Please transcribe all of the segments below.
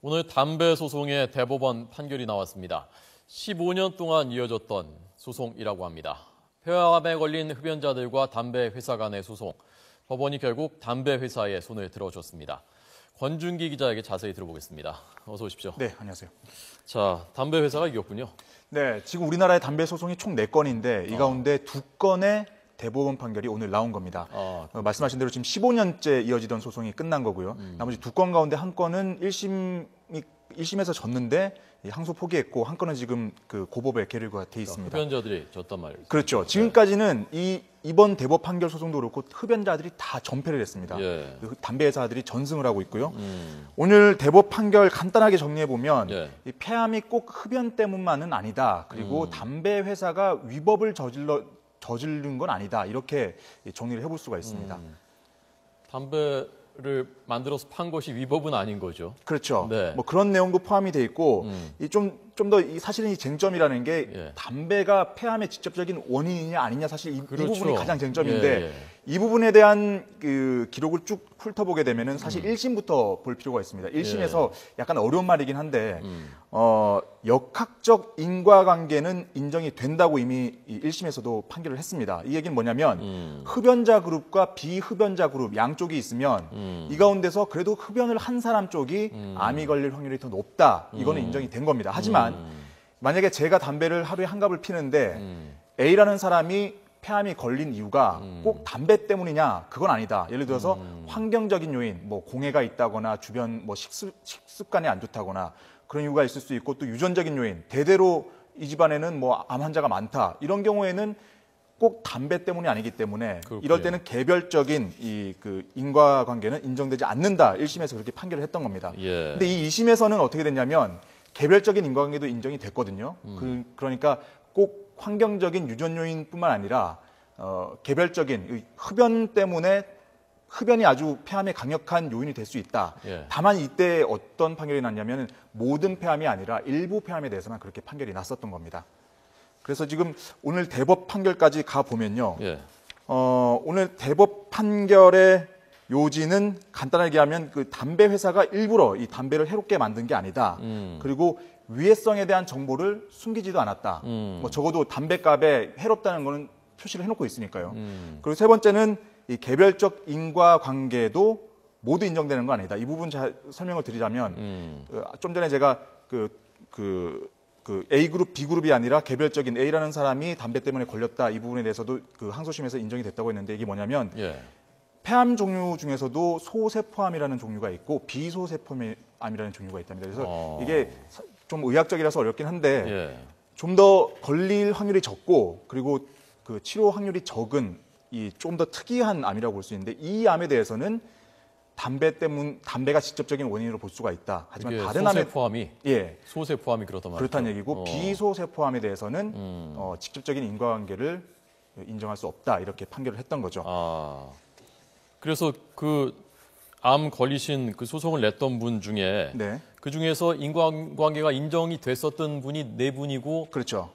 오늘 담배 소송의 대법원 판결이 나왔습니다. 15년 동안 이어졌던 소송이라고 합니다. 폐암에 걸린 흡연자들과 담배 회사 간의 소송. 법원이 결국 담배 회사에 손을 들어줬습니다. 권준기 기자에게 자세히 들어보겠습니다. 어서 오십시오. 네, 안녕하세요. 자, 담배 회사가 이겼군요. 네, 지금 우리나라의 담배 소송이 총 4건인데 이 가운데 2건의 대법원 판결이 오늘 나온 겁니다. 말씀하신 대로 지금 15년째 이어지던 소송이 끝난 거고요. 나머지 2건 가운데 한 건은 1심에서 졌는데 항소 포기했고 한 건은 지금 그 고법에 계류가 돼 있습니다. 흡연자들이 졌단 말이죠. 그렇죠. 지금까지는 이번 대법 판결 소송도 그렇고 흡연자들이 다 전패를 했습니다. 예. 담배 회사들이 전승을 하고 있고요. 오늘 대법 판결 간단하게 정리해 보면 이 폐암이 꼭 흡연 때문만은 아니다. 그리고 담배 회사가 위법을 저지른 건 아니다. 이렇게 정리를 해볼 수가 있습니다. 담배를 만들어서 판 것이 위법은 아닌 거죠. 그렇죠. 네. 뭐 그런 내용도 포함이 돼 있고 좀 더 사실은 이 쟁점이라는 게 담배가 폐암의 직접적인 원인이냐 아니냐 사실 이 그렇죠. 부분이 가장 쟁점인데 이 부분에 대한 그 기록을 쭉 훑어보게 되면은 사실 1심부터 볼 필요가 있습니다. 1심에서 약간 어려운 말이긴 한데 역학적 인과관계는 인정이 된다고 이미 1심에서도 판결을 했습니다. 이 얘기는 뭐냐면 흡연자 그룹과 비흡연자 그룹 양쪽이 있으면 이 가운데서 그래도 흡연을 한 사람 쪽이 암이 걸릴 확률이 더 높다. 이거는 인정이 된 겁니다. 하지만 만약에 제가 담배를 하루에 한 갑을 피는데 A라는 사람이 폐암이 걸린 이유가 꼭 담배 때문이냐? 그건 아니다. 예를 들어서 환경적인 요인, 뭐 공해가 있다거나 주변 뭐 식습관이 안 좋다거나 그런 이유가 있을 수 있고 또 유전적인 요인, 대대로 이 집안에는 뭐 암 환자가 많다. 이런 경우에는 꼭 담배 때문이 아니기 때문에 그렇군요. 이럴 때는 개별적인 그 인과관계는 인정되지 않는다. 1심에서 그렇게 판결을 했던 겁니다. 근데 이 2심에서는 어떻게 됐냐면 개별적인 인과관계도 인정이 됐거든요. 그러니까 꼭 환경적인 유전 요인뿐만 아니라 개별적인 흡연 때문에 흡연이 아주 폐암에 강력한 요인이 될 수 있다. 다만 이때 어떤 판결이 났냐면 모든 폐암이 아니라 일부 폐암에 대해서만 그렇게 판결이 났었던 겁니다. 그래서 지금 오늘 대법 판결까지 가 보면요. 오늘 대법 판결의 요지는 간단하게 하면 그 담배 회사가 일부러 이 담배를 해롭게 만든 게 아니다. 그리고 위해성에 대한 정보를 숨기지도 않았다. 뭐 적어도 담배값에 해롭다는 거는 표시를 해놓고 있으니까요. 그리고 세 번째는 이 개별적 인과관계도 모두 인정되는 건 아니다. 이 부분 설명을 드리자면 좀 전에 제가 그 A그룹, B그룹이 아니라 개별적인 A라는 사람이 담배 때문에 걸렸다. 이 부분에 대해서도 그 항소심에서 인정이 됐다고 했는데 이게 뭐냐면 폐암 종류 중에서도 소세포암이라는 종류가 있고 비소세포암이라는 종류가 있답니다. 그래서 이게 좀 의학적이라서 어렵긴 한데 좀 더 걸릴 확률이 적고 그리고 그 치료 확률이 적은 이 좀 더 특이한 암이라고 볼 수 있는데 이 암에 대해서는 담배가 직접적인 원인으로 볼 수가 있다. 하지만 다른 소세포암이 소세포암이 그렇단 말이죠. 그렇다는 얘기고 비소세포암에 대해서는 직접적인 인과관계를 인정할 수 없다. 이렇게 판결을 했던 거죠. 그래서 그 암 걸리신 그 소송을 냈던 분 중에 그 중에서 인과관계가 인정이 됐었던 분이 4분이고 그렇죠.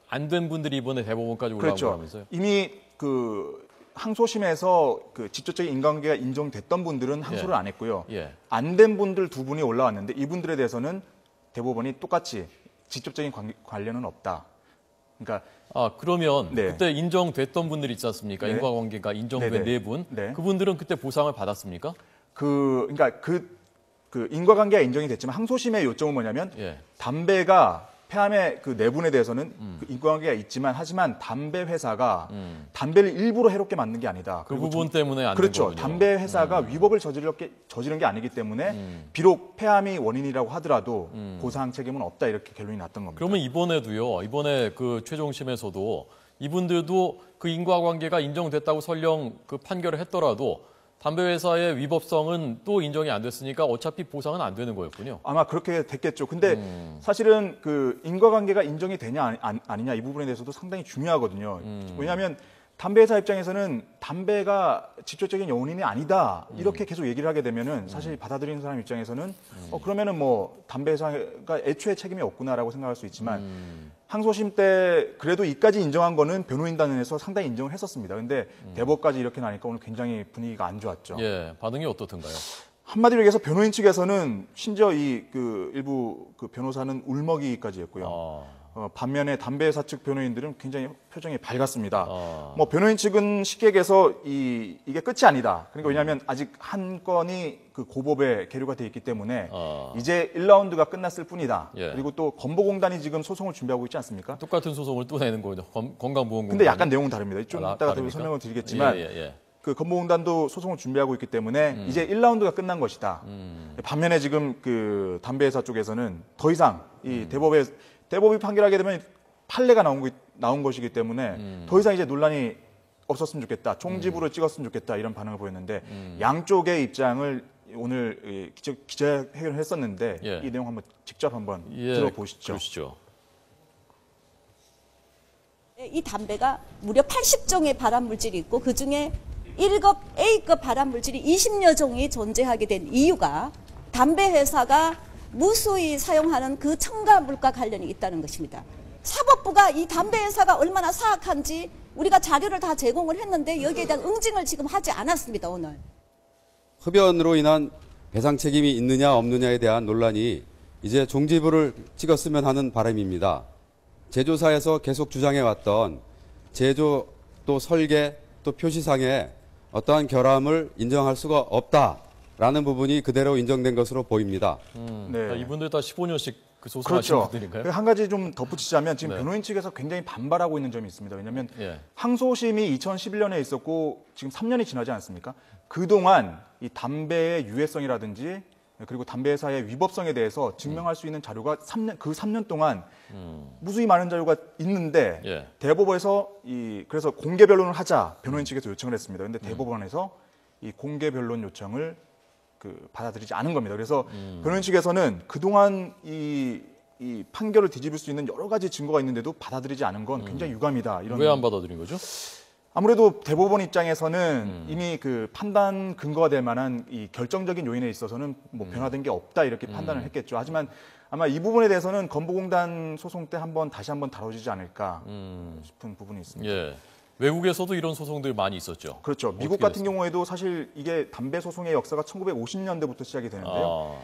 안 된 분들이 이번에 대법원까지 올라온 거라면서요? 이미 그 항소심에서 그 직접적인 인과관계가 인정됐던 분들은 항소를 안 했고요. 안 된 분들 2분이 올라왔는데 이분들에 대해서는 대법원이 똑같이 직접적인 관련은 없다. 그러니까 그러면 그때 인정됐던 분들이 있지 않습니까? 인과관계가 인정된 4분. 그분들은 그때 보상을 받았습니까? 그러니까 그 인과관계가 인정이 됐지만 항소심의 요점은 뭐냐면 담배가 폐암의 그 4분에 대해서는 그 인과관계가 있지만 하지만 담배 회사가 담배를 일부러 해롭게 만든 게 아니다. 그 부분 때문에 안 된 그렇죠. 거군요. 담배 회사가 위법을 저지른 게 아니기 때문에 비록 폐암이 원인이라고 하더라도 보상 책임은 없다 이렇게 결론이 났던 겁니다. 그러면 이번에도요. 이번에 그 최종심에서도 이분들도 그 인과관계가 인정됐다고 설령 그 판결을 했더라도 담배 회사의 위법성은 또 인정이 안 됐으니까 어차피 보상은 안 되는 거였군요. 아마 그렇게 됐겠죠. 근데 사실은 그 인과관계가 인정이 되냐 아니냐 이 부분에 대해서도 상당히 중요하거든요. 왜냐하면 담배 회사 입장에서는 담배가 직접적인 원인이 아니다 이렇게 계속 얘기를 하게 되면은 사실 받아들이는 사람 입장에서는 그러면은 뭐 담배 회사가 애초에 책임이 없구나라고 생각할 수 있지만 항소심 때 그래도 이까지 인정한 거는 변호인단에서 상당히 인정을 했었습니다. 근데 대법까지 이렇게 나니까 오늘 굉장히 분위기가 안 좋았죠. 반응이 어떻던가요? 한마디로 얘기해서 변호인 측에서는 심지어 이 그 일부 그 변호사는 울먹이까지 했고요. 반면에 담배 회사 측 변호인들은 굉장히 표정이 밝았습니다. 뭐 변호인 측은 쉽게 얘기해서 이게 끝이 아니다. 그러니까 왜냐하면 아직 한 건이 그 고법에 계류가 돼 있기 때문에 이제 1라운드가 끝났을 뿐이다. 예. 그리고 또 건보공단이 지금 소송을 준비하고 있지 않습니까? 똑같은 소송을 또 내는 거죠. 건강보험공단. 근데 약간 내용은 다릅니다. 좀 이따가 다릅니까? 설명을 드리겠지만 예. 그 건보공단도 소송을 준비하고 있기 때문에 이제 1라운드가 끝난 것이다. 반면에 지금 그 담배 회사 쪽에서는 더 이상 이 대법이 판결하게 되면 판례가 나온 것이기 때문에 더 이상 이제 논란이 없었으면 좋겠다. 총집으로 찍었으면 좋겠다. 이런 반응을 보였는데 양쪽의 입장을 오늘 기자회견을 했었는데 예. 이 내용 한번 직접 한번 들어보시죠. 그러시죠. 이 담배가 무려 80종의 발암물질이 있고 그중에 1급 A급 발암물질이 20여 종이 존재하게 된 이유가 담배 회사가 무수히 사용하는 그 첨가물과 관련이 있다는 것입니다. 사법부가 이 담배 회사가 얼마나 사악한지 우리가 자료를 다 제공을 했는데 여기에 대한 응징을 지금 하지 않았습니다, 오늘. 흡연으로 인한 배상 책임이 있느냐 없느냐에 대한 논란이 이제 종지부를 찍었으면 하는 바람입니다. 제조사에서 계속 주장해왔던 제조 또 설계 또 표시상에 어떠한 결함을 인정할 수가 없다라는 부분이 그대로 인정된 것으로 보입니다. 그러니까 이분들 다 15년씩 그 소송하신 그렇죠. 분들인가요? 한 가지 좀 덧붙이자면 지금 네. 변호인 측에서 굉장히 반발하고 있는 점이 있습니다. 왜냐하면 예. 항소심이 2011년에 있었고 지금 3년이 지나지 않았습니까? 그동안 이 담배의 유해성이라든지 그리고 담배 회사의 위법성에 대해서 증명할 수 있는 자료가 그 3년 동안 무수히 많은 자료가 있는데 예. 대법원에서 그래서 공개 변론을 하자 변호인 측에서 요청을 했습니다. 그런데 대법원에서 이 공개 변론 요청을 받아들이지 않은 겁니다. 그래서 변호인 측에서는 그동안 이 판결을 뒤집을 수 있는 여러 가지 증거가 있는데도 받아들이지 않은 건 굉장히 유감이다. 이런 왜 안 받아들인 거죠? 아무래도 대법원 입장에서는 이미 그 판단 근거가 될 만한 이 결정적인 요인에 있어서는 뭐 변화된 게 없다 이렇게 판단을 했겠죠. 하지만 아마 이 부분에 대해서는 건보공단 소송 때 다시 한번 다뤄지지 않을까 싶은 부분이 있습니다. 예. 외국에서도 이런 소송들 많이 있었죠. 그렇죠. 미국 같은 경우에도 사실 이게 담배 소송의 역사가 1950년대부터 시작이 되는데요.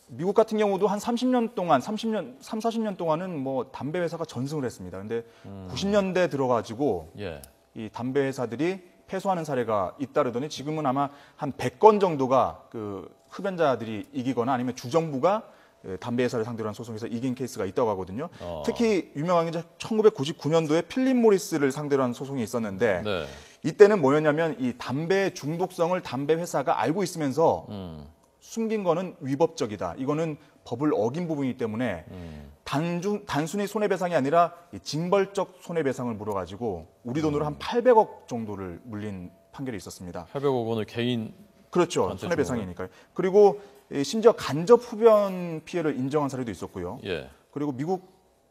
미국 같은 경우도 한 30년 동안, 40년 동안은 뭐 담배 회사가 전승을 했습니다. 근데 90년대 들어가지고 예. 이 담배 회사들이 패소하는 사례가 잇따르더니 지금은 아마 한 100건 정도가 그 흡연자들이 이기거나 아니면 주정부가 담배 회사를 상대로 한 소송에서 이긴 케이스가 있다고 하거든요. 특히 유명한 게 1999년도에 필립 모리스를 상대로 한 소송이 있었는데 네. 이때는 뭐였냐면 이 담배의 중독성을 담배 회사가 알고 있으면서 숨긴 거는 위법적이다. 이거는 법을 어긴 부분이기 때문에 단순히 손해배상이 아니라 이 징벌적 손해배상을 물어가지고 우리 돈으로 한 800억 정도를 물린 판결이 있었습니다. 800억 원을 개인 그렇죠. 한테 손해배상이니까요. 그리고 심지어 간접 흡연 피해를 인정한 사례도 있었고요. 예. 그리고 미국이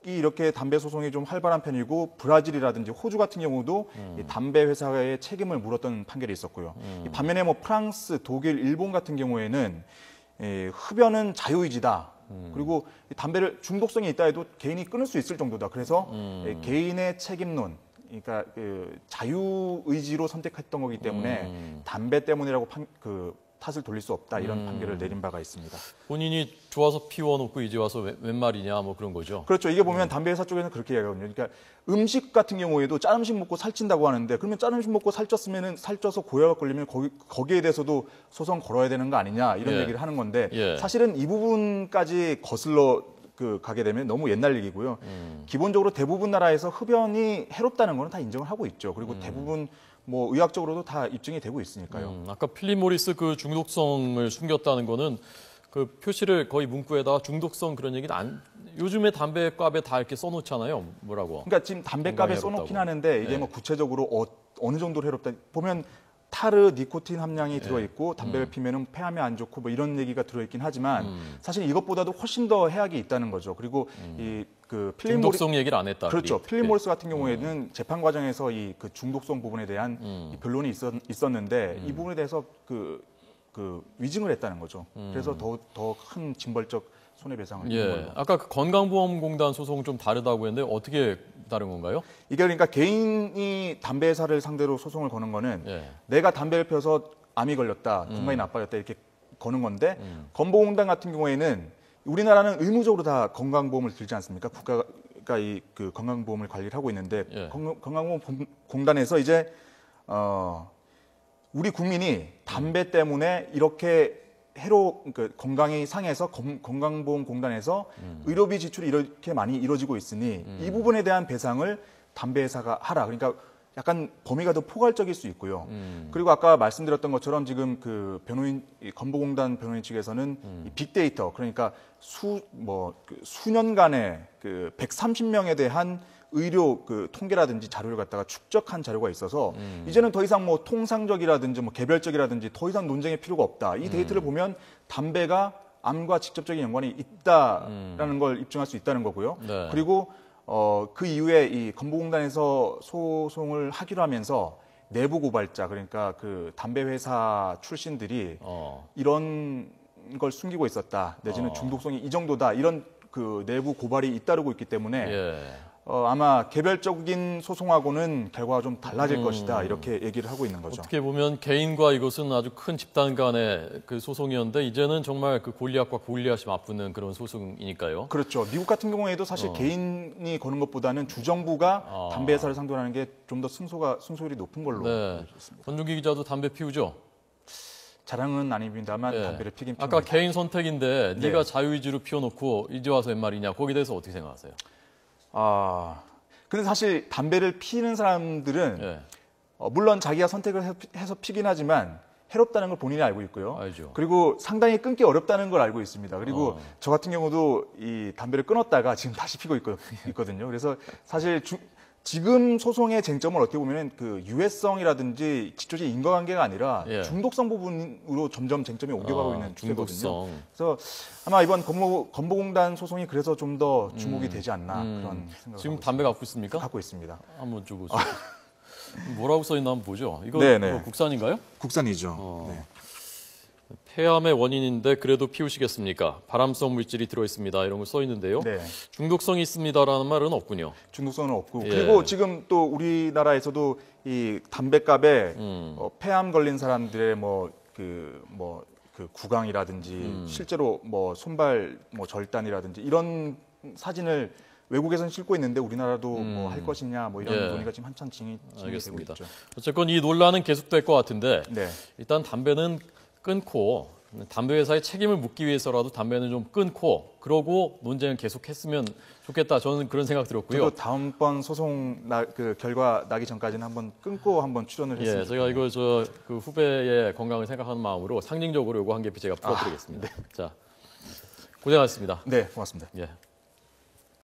이렇게 담배 소송이 좀 활발한 편이고 브라질이라든지 호주 같은 경우도 이 담배 회사의 책임을 물었던 판결이 있었고요. 이 반면에 뭐 프랑스, 독일, 일본 같은 경우에는 흡연은 자유의지다. 그리고 이 담배를 중독성이 있다 해도 개인이 끊을 수 있을 정도다. 그래서 개인의 책임론, 그러니까 그 자유의지로 선택했던 거기 때문에 담배 때문이라고 탓을 돌릴 수 없다. 이런 판결을 내린 바가 있습니다. 본인이 좋아서 피워놓고 이제 와서 웬 말이냐 뭐 그런 거죠. 그렇죠. 이게 보면 담배 회사 쪽에서는 그렇게 이야기하거든요. 그러니까 음식 같은 경우에도 짠 음식 먹고 살찐다고 하는데 그러면 짠 음식 먹고 살쪄서 고혈압 걸리면 거기에 대해서도 소송 걸어야 되는 거 아니냐 이런 예. 얘기를 하는 건데 예. 사실은 이 부분까지 거슬러 가게 되면 너무 옛날 얘기고요. 기본적으로 대부분 나라에서 흡연이 해롭다는 거는 다 인정을 하고 있죠. 그리고 대부분 뭐 의학적으로도 다 입증이 되고 있으니까요. 아까 필립 모리스 그 중독성을 숨겼다는 거는 그 표시를 거의 문구에다가 중독성 그런 얘기는 요즘에 담배값에 다 이렇게 써놓잖아요. 뭐라고. 그러니까 지금 담배값에 건강에 써놓긴 해롭다고. 하는데 이게 네. 뭐 구체적으로 어느 정도로 해롭다 보면 타르, 니코틴 함량이 들어있고 담배를 피면은 폐암에 안 좋고 뭐 이런 얘기가 들어있긴 하지만 사실 이것보다도 훨씬 더 해악이 있다는 거죠. 그리고 그 필립 중독성 얘기를 안 했다. 그렇죠. 그리. 필립 모리스 같은 경우에는 재판 과정에서 그 중독성 부분에 대한 이 변론이 있었는데 이 부분에 대해서 그 위증을 했다는 거죠. 그래서 더 큰 징벌적 손해배상을 입은 예. 걸로. 아까 그 건강보험공단 소송 좀 다르다고 했는데 어떻게 다른 건가요? 이게 그러니까 개인이 담배 회사를 상대로 소송을 거는 거는 예. 내가 담배를 펴서 암이 걸렸다, 건강이 나빠졌다 이렇게 거는 건데 건보공단 같은 경우에는 우리나라는 의무적으로 다 건강보험을 들지 않습니까? 국가가 이 그 건강보험을 관리를 하고 있는데 예. 건강보험공단에서 이제 우리 국민이 담배 때문에 이렇게 그러니까 건강이 상해서 건강보험공단에서 의료비 지출이 이렇게 많이 이루어지고 있으니 이 부분에 대한 배상을 담배 회사가 하라. 그러니까 약간 범위가 더 포괄적일 수 있고요. 그리고 아까 말씀드렸던 것처럼 지금 그 건보공단 변호인 측에서는 이 빅데이터, 그러니까 수년간의 그 130명에 대한 의료 그 통계라든지 자료를 갖다가 축적한 자료가 있어서 이제는 더 이상 뭐 통상적이라든지 뭐 개별적이라든지 더 이상 논쟁의 필요가 없다. 이 데이터를 보면 담배가 암과 직접적인 연관이 있다라는 걸 입증할 수 있다는 거고요. 네. 그리고 그 이후에 이 건보공단에서 소송을 하기로 하면서 내부 고발자, 그러니까 그 담배 회사 출신들이 이런 걸 숨기고 있었다, 내지는 중독성이 이 정도다, 이런 그 내부 고발이 잇따르고 있기 때문에 예. 아마 개별적인 소송하고는 결과가 좀 달라질 것이다, 이렇게 얘기를 하고 있는 거죠. 어떻게 보면 개인과 이것은 아주 큰 집단 간의 그 소송이었는데 이제는 정말 그 골리앗과 골리앗이 맞붙는 그런 소송이니까요. 그렇죠. 미국 같은 경우에도 사실 개인이 거는 것보다는 주정부가 담배 회사를 상대로 하는 게 좀 더 승소율이 높은 걸로 네. 알려져 있습니다. 권준기 기자도 담배 피우죠? 자랑은 아닙니다만 예. 담배를 피긴 아까 핍니다. 개인 선택인데 네. 네가 자유의지로 피워놓고 이제 와서 웬 말이냐. 거기에 대해서 어떻게 생각하세요? 근데 사실 담배를 피는 사람들은 예. 물론 자기가 선택을 해서 피긴 하지만 해롭다는 걸 본인이 알고 있고요. 알죠. 그리고 상당히 끊기 어렵다는 걸 알고 있습니다. 그리고 저 같은 경우도 이 담배를 끊었다가 지금 다시 피고 있거든요. 그래서 사실 지금 소송의 쟁점은 어떻게 보면 그 유해성이라든지 직접적인 인과관계가 아니라 예. 중독성 부분으로 점점 쟁점이 옮겨가고 있는 추세거든요. 중독성. 그래서 아마 이번 건보공단 소송이 그래서 좀 더 주목이 되지 않나 그런 생각을 지금 하고 담배 갖고 있습니까? 갖고 있습니다. 한번 좀 보세요. 뭐라고 써있나 한번 보죠. 이거, 네네. 이거 국산인가요? 국산이죠. 네. 폐암의 원인인데 그래도 피우시겠습니까? 발암성 물질이 들어있습니다. 이런 거 써있는데요. 네. 중독성이 있습니다라는 말은 없군요. 중독성은 없고 예. 그리고 지금 또 우리나라에서도 이 담배값에 폐암 걸린 사람들의 그 구강이라든지 실제로 뭐 손발 절단이라든지 이런 사진을 외국에서는 싣고 있는데 우리나라도 뭐 할 것이냐 뭐 이런 예. 논의가 지금 한참 진행이 되고 알겠습니다. 있죠. 어쨌건 이 논란은 계속될 것 같은데 네. 일단 담배는 끊고 담배 회사에 책임을 묻기 위해서라도 담배는 좀 끊고 그러고 논쟁을 계속했으면 좋겠다. 저는 그런 생각 들었고요. 저도 다음번 소송 그 결과 나기 전까지는 한번 끊고 한번 출연을 했습니다. 예, 제가 이거 그 후배의 건강을 생각하는 마음으로 상징적으로 요거 한 개 제가 풀어드리겠습니다. 자, 고생하셨습니다. 네, 고맙습니다. 예.